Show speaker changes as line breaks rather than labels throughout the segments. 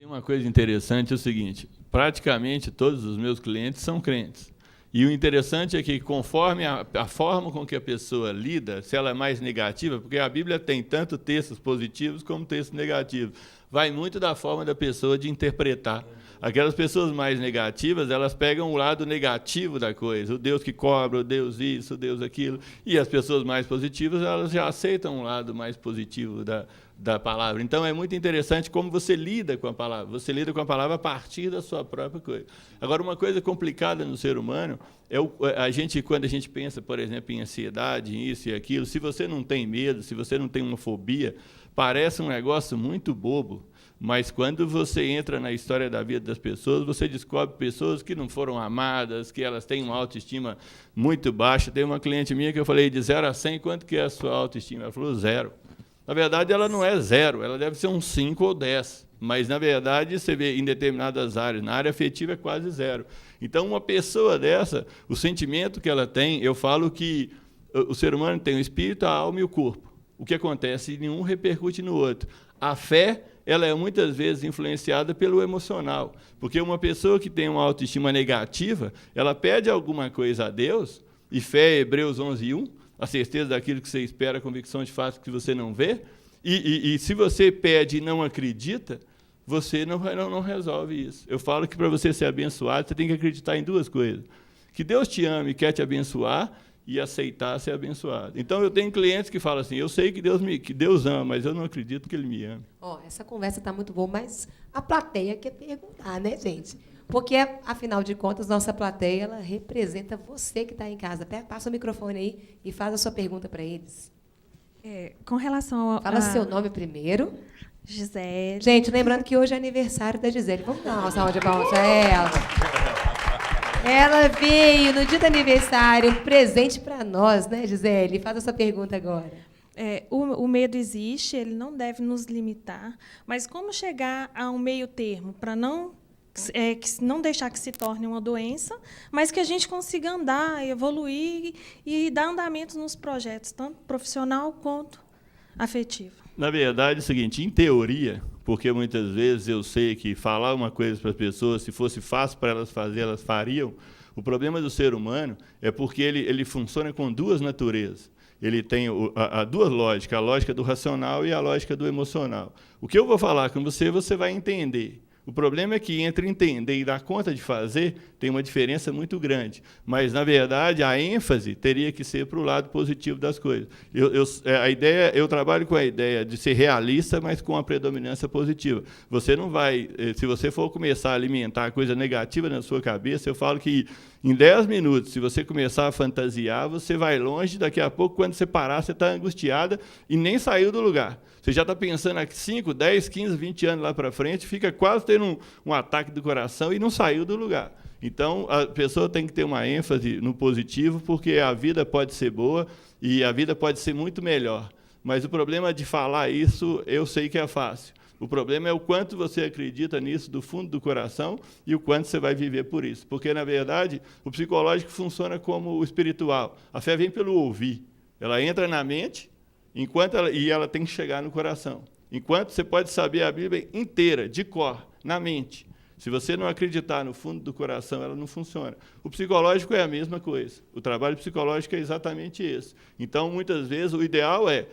Uma coisa interessante é o seguinte, praticamente todos os meus clientes são crentes. E o interessante é que, conforme a forma com que a pessoa lida, se ela é mais negativa, porque a Bíblia tem tanto textos positivos como textos negativos, vai muito da forma da pessoa de interpretar. Aquelas pessoas mais negativas, elas pegam o lado negativo da coisa, o Deus que cobra, o Deus isso, o Deus aquilo, e as pessoas mais positivas, elas já aceitam um lado mais positivo da palavra. Então, é muito interessante como você lida com a palavra. Você lida com a palavra a partir da sua própria coisa. Agora, uma coisa complicada no ser humano é quando a gente pensa, por exemplo, em ansiedade, em isso e aquilo, se você não tem medo, se você não tem uma fobia, parece um negócio muito bobo, mas quando você entra na história da vida das pessoas, você descobre pessoas que não foram amadas, que elas têm uma autoestima muito baixa. Tem uma cliente minha que eu falei, de 0 a 100, quanto que é a sua autoestima? Ela falou 0. Na verdade, ela não é 0, ela deve ser um 5 ou 10. Mas, na verdade, você vê em determinadas áreas, na área afetiva é quase 0. Então, uma pessoa dessa, o sentimento que ela tem, eu falo que o ser humano tem o espírito, a alma e o corpo. O que acontece? Nenhum repercute no outro. A fé, ela é muitas vezes influenciada pelo emocional, porque uma pessoa que tem uma autoestima negativa, ela pede alguma coisa a Deus, e fé, Hebreus 11:1, a certeza daquilo que você espera, a convicção de fato que você não vê, e se você pede e não acredita, você não resolve isso. Eu falo que para você ser abençoado, você tem que acreditar em duas coisas. Que Deus te ama e quer te abençoar, e aceitar ser abençoado. Então, eu tenho clientes que falam assim, eu sei que Deus ama, mas eu não acredito que Ele me ama.
Essa conversa está muito boa, mas a plateia quer perguntar, né, gente? Porque, afinal de contas, nossa plateia ela representa você que está em casa. Passa o microfone aí e faz a sua pergunta para eles.
Com relação ao...
Fala seu nome primeiro.
Gisele.
Gente, lembrando que hoje é aniversário da Gisele. Vamos dar uma salva de palmas para ela. Ela veio no dia do aniversário, presente para nós, né, Gisele? Faz essa pergunta agora.
O medo existe, ele não deve nos limitar, mas como chegar a um meio termo para não deixar que se torne uma doença, mas que a gente consiga andar, evoluir e dar andamento nos projetos, tanto profissional quanto afetivo?
Na verdade, é o seguinte, em teoria, porque muitas vezes eu sei que falar uma coisa para as pessoas, se fosse fácil para elas fazer, elas fariam. O problema do ser humano é porque ele funciona com duas naturezas. Ele tem duas lógicas, a lógica do racional e a lógica do emocional. O que eu vou falar com você, você vai entender. O problema é que entre entender e dar conta de fazer tem uma diferença muito grande. Mas, na verdade, a ênfase teria que ser para o lado positivo das coisas. Eu trabalho com a ideia de ser realista, mas com a predominância positiva. Você não vai, se você for começar a alimentar coisa negativa na sua cabeça, eu falo que em 10 minutos, se você começar a fantasiar, você vai longe, daqui a pouco, quando você parar, você está angustiada e nem saiu do lugar. Você já está pensando há 5, 10, 15, 20 anos lá para frente, fica quase tendo um ataque do coração e não saiu do lugar. Então, a pessoa tem que ter uma ênfase no positivo, porque a vida pode ser boa e a vida pode ser muito melhor. Mas o problema de falar isso, eu sei que é fácil. O problema é o quanto você acredita nisso do fundo do coração e o quanto você vai viver por isso. Porque, na verdade, o psicológico funciona como o espiritual. A fé vem pelo ouvir. Ela entra na mente e ela tem que chegar no coração. Enquanto você pode saber a Bíblia inteira, de cor, na mente. Se você não acreditar no fundo do coração, ela não funciona. O psicológico é a mesma coisa. O trabalho psicológico é exatamente esse. Então, muitas vezes, o ideal é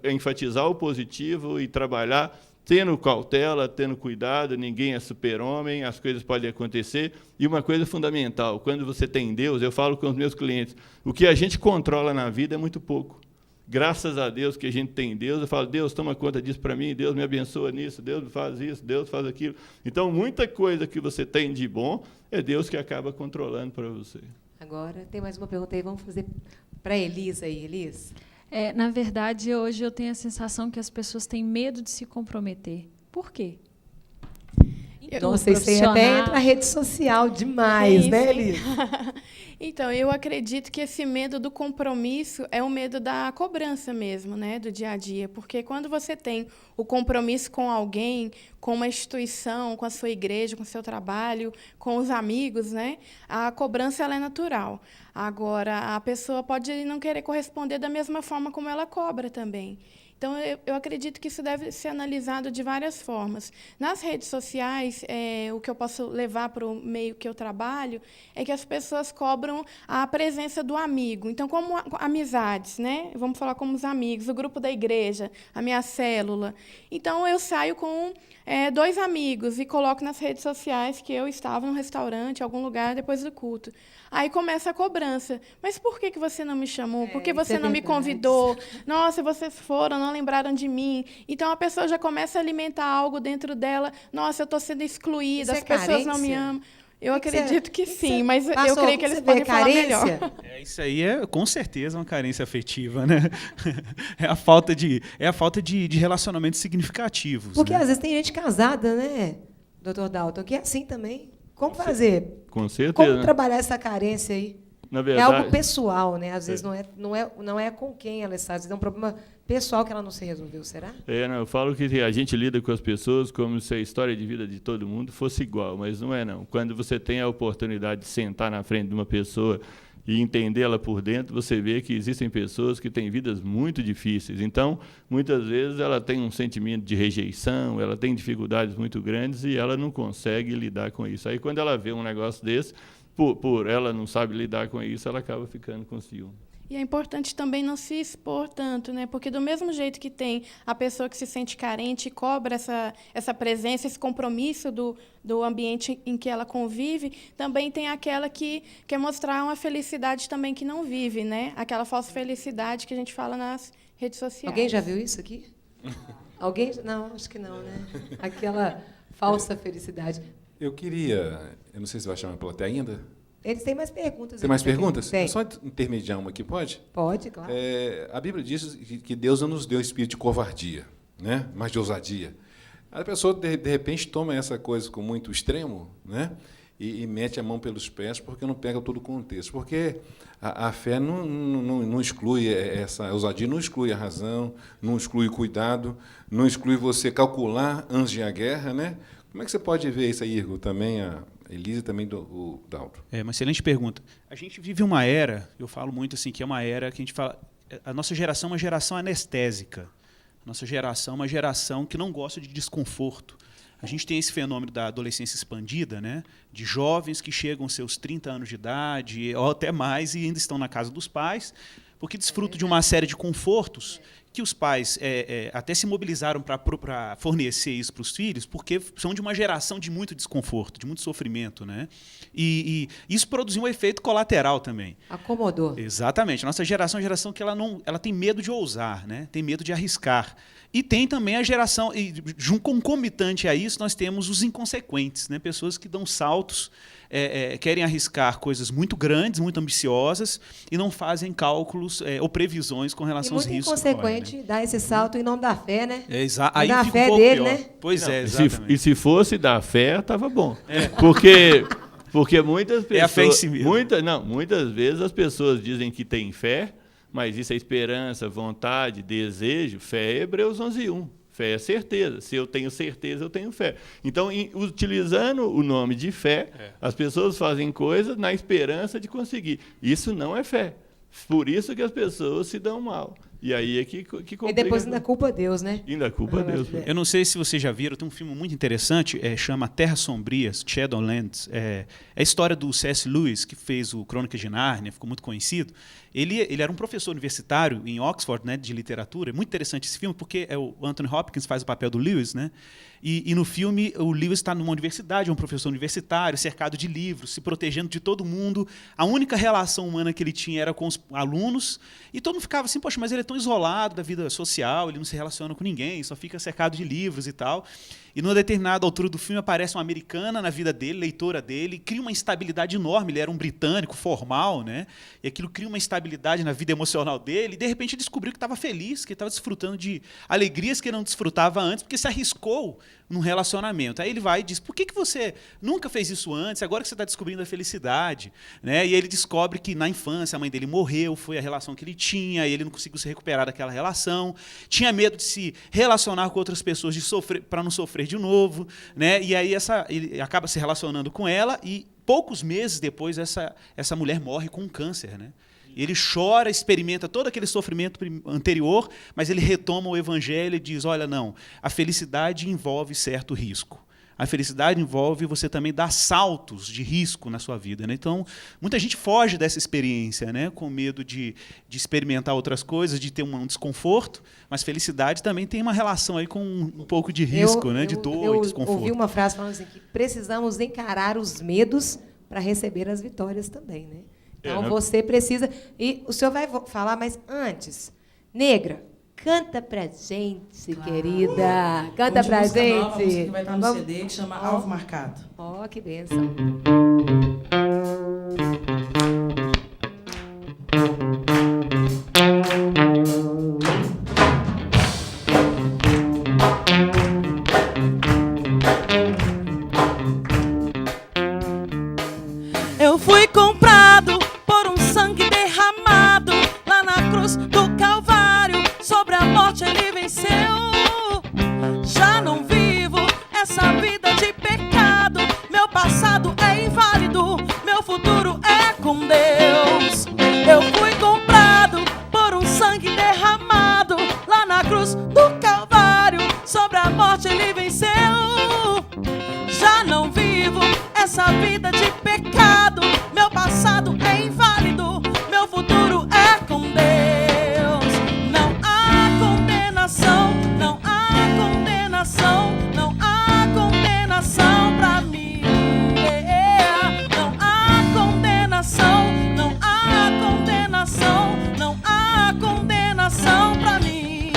enfatizar o positivo e trabalhar tendo cautela, tendo cuidado, ninguém é super-homem, as coisas podem acontecer. E uma coisa fundamental, quando você tem Deus, eu falo com os meus clientes, o que a gente controla na vida é muito pouco. Graças a Deus que a gente tem Deus, eu falo, Deus, toma conta disso para mim, Deus me abençoa nisso, Deus faz isso, Deus faz aquilo. Então, muita coisa que você tem de bom, é Deus que acaba controlando para você.
Agora, tem mais uma pergunta aí, vamos fazer para a Elisa aí, Elisa.
Na verdade, hoje eu tenho a sensação que as pessoas têm medo de se comprometer. Por quê?
Nossa, isso aí até entra na rede social demais, né, Elisa?
Então, eu acredito que esse medo do compromisso é o medo da cobrança mesmo, né, do dia a dia. Porque quando você tem o compromisso com alguém, com uma instituição, com a sua igreja, com o seu trabalho, com os amigos, né, a cobrança ela é natural. Agora, a pessoa pode não querer corresponder da mesma forma como ela cobra também. Então, eu acredito que isso deve ser analisado de várias formas. Nas redes sociais, o que eu posso levar para o meio que eu trabalho é que as pessoas cobram a presença do amigo. Então, como amizades, né? Vamos falar como os amigos, o grupo da igreja, a minha célula. Então, eu saio com 2 amigos e coloco nas redes sociais que eu estava num restaurante, em algum lugar, depois do culto. Aí começa a cobrança. Mas por que você não me chamou? Por que você não me convidou? Nossa, vocês foram, não lembraram de mim. Então, a pessoa já começa a alimentar algo dentro dela. Nossa, eu estou sendo excluída, as pessoas não me amam. Eu acredito que sim, mas eu creio que eles podem falar melhor.
Isso aí é, com certeza, uma carência afetiva, né? É a falta de relacionamentos significativos.
Porque,
né?
às vezes, tem gente casada, né, doutor Dalton, que é assim também. Como fazer?
Com certeza.
Como trabalhar essa carência aí?
Na
É
verdade,
algo pessoal, né? Às vezes não é com quem ela está, às vezes é um problema pessoal que ela não se resolveu, será?
não, eu falo que a gente lida com as pessoas como se a história de vida de todo mundo fosse igual, mas não é não. Quando você tem a oportunidade de sentar na frente de uma pessoa e entendê-la por dentro, você vê que existem pessoas que têm vidas muito difíceis. Então, muitas vezes, ela tem um sentimento de rejeição, ela tem dificuldades muito grandes e ela não consegue lidar com isso. Aí, quando ela vê um negócio desse, por ela não sabe lidar com isso, ela acaba ficando com ciúme.
E é importante também não se expor tanto, né? Porque do mesmo jeito que tem a pessoa que se sente carente e cobra essa presença, esse compromisso do ambiente em que ela convive, também tem aquela que quer mostrar uma felicidade também que não vive, né? Aquela falsa felicidade que a gente fala nas redes sociais.
Alguém já viu isso aqui? Alguém? Não, acho que não, né? Aquela falsa felicidade.
Eu não sei se vai chamar a plateia ainda.
Eles têm mais perguntas.
Tem mais perguntas?
Tem.
Só intermediar uma aqui, pode?
Pode, claro.
A Bíblia diz que Deus não nos deu espírito de covardia, né? Mas de ousadia. A pessoa, de repente, toma essa coisa com muito extremo, né? E mete a mão pelos pés porque não pega todo o contexto. Porque a fé não exclui essa ousadia, não exclui a razão, não exclui o cuidado, não exclui você calcular antes de a guerra, né? Como é que você pode ver isso aí, Igor? Também a Elisa e também o Dalton.
É uma excelente pergunta. A gente vive uma era, eu falo muito assim, que é uma era que a gente fala, a nossa geração é uma geração anestésica. A nossa geração é uma geração que não gosta de desconforto. A gente tem esse fenômeno da adolescência expandida, né, de jovens que chegam aos seus 30 anos de idade, ou até mais, e ainda estão na casa dos pais, porque desfrutam de uma série de confortos que os pais até se mobilizaram para fornecer isso para os filhos, porque são de uma geração de muito desconforto, de muito sofrimento, né? E isso produziu um efeito colateral também.
Acomodou.
Exatamente. A nossa geração é uma geração que ela tem medo de ousar, né? Tem medo de arriscar. E tem também a geração, e concomitante a isso, nós temos os inconsequentes, né? Pessoas que dão saltos, querem arriscar coisas muito grandes, muito ambiciosas, e não fazem cálculos ou previsões com relação aos riscos.
E muito inconsequente, né? Dar esse salto em nome da fé, né?
Aí
da
fica
fé
um pouco
dele,
pior.
né?
Pois
Não,
é, exatamente.
E se fosse da fé, estava bom. Porque muitas pessoas...
É a fé em si mesmo.
Muitas vezes as pessoas dizem que têm fé, mas isso é esperança, vontade, desejo. Fé é Hebreus 11:1. Fé é certeza. Se eu tenho certeza, eu tenho fé. Então, utilizando o nome de fé, as pessoas fazem coisas na esperança de conseguir. Isso não é fé. Por isso que as pessoas se dão mal. E aí é que complica.
E depois ainda culpa Deus, né?
Ainda culpa Deus.
Eu não sei se vocês já viram, tem um filme muito interessante, chama Terras Sombrias, Shadowlands. É a história do C.S. Lewis, que fez o Crônicas de Nárnia, ficou muito conhecido. Ele era um professor universitário em Oxford, né, de literatura. É muito interessante esse filme, porque o Anthony Hopkins faz o papel do Lewis, né? E no filme, o Lewis está numa universidade, é um professor universitário, cercado de livros, se protegendo de todo mundo. A única relação humana que ele tinha era com os alunos. E todo mundo ficava assim, poxa, mas ele é tão isolado da vida social, ele não se relaciona com ninguém, só fica cercado de livros e tal. E, numa determinada altura do filme, aparece uma americana na vida dele, leitora dele, cria uma instabilidade enorme. Ele era um britânico formal, né? E aquilo cria uma instabilidade na vida emocional dele. E, de repente, ele descobriu que estava feliz, que estava desfrutando de alegrias que ele não desfrutava antes, porque se arriscou num relacionamento. Aí ele vai e diz, por que você nunca fez isso antes? Agora que você está descobrindo a felicidade. Né? E aí ele descobre que, na infância, a mãe dele morreu, foi a relação que ele tinha, e ele não conseguiu se recuperar daquela relação. Tinha medo de se relacionar com outras pessoas, para não sofrer de novo, né? E aí ele acaba se relacionando com ela e poucos meses depois essa mulher morre com um câncer, né? Ele chora, experimenta todo aquele sofrimento anterior, mas ele retoma o evangelho e diz, olha, não, a felicidade envolve certo risco. A felicidade envolve você também dar saltos de risco na sua vida, né? Então, muita gente foge dessa experiência, né? Com medo de experimentar outras coisas, de ter um desconforto, mas felicidade também tem uma relação aí com um pouco de risco, né? De dor e desconforto.
Eu ouvi uma frase falando assim, que precisamos encarar os medos para receber as vitórias também, né? Então, você precisa... E o senhor vai falar, mas antes, Negra, canta pra gente, querida. Canta pra gente.
Nova, a música que vai estar no CD, que chama Alvo Marcado.
Ó, que bênção.
Eu fui comprado por um sangue derramado lá na cruz do Calvário. Sobre a morte ele venceu. Já não vivo essa vida de pecado. Meu passado é inválido, meu futuro é com Deus. Eu fui comprado por um sangue derramado lá na cruz do Calvário. Sobre a morte ele venceu. Já não vivo essa vida de pecado. Meu passado é inválido, meu futuro é com Deus. Não há condenação, não há condenação, não há condenação pra mim. Não há condenação, não há condenação, não há condenação pra mim.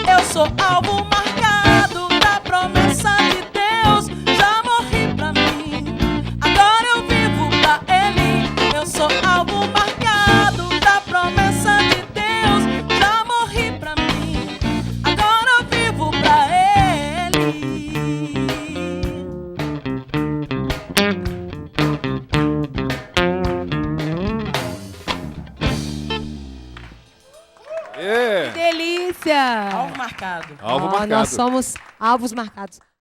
Eu sou alvo marcado da promessa de Deus. Já morri pra mim, agora eu vivo pra Ele. Eu sou alvo marcado da promessa de Deus. Já morri pra mim, agora eu vivo pra Ele.
É.
Que delícia!
Alvo marcado.
Alvo marcado.
Nós somos alvos marcados.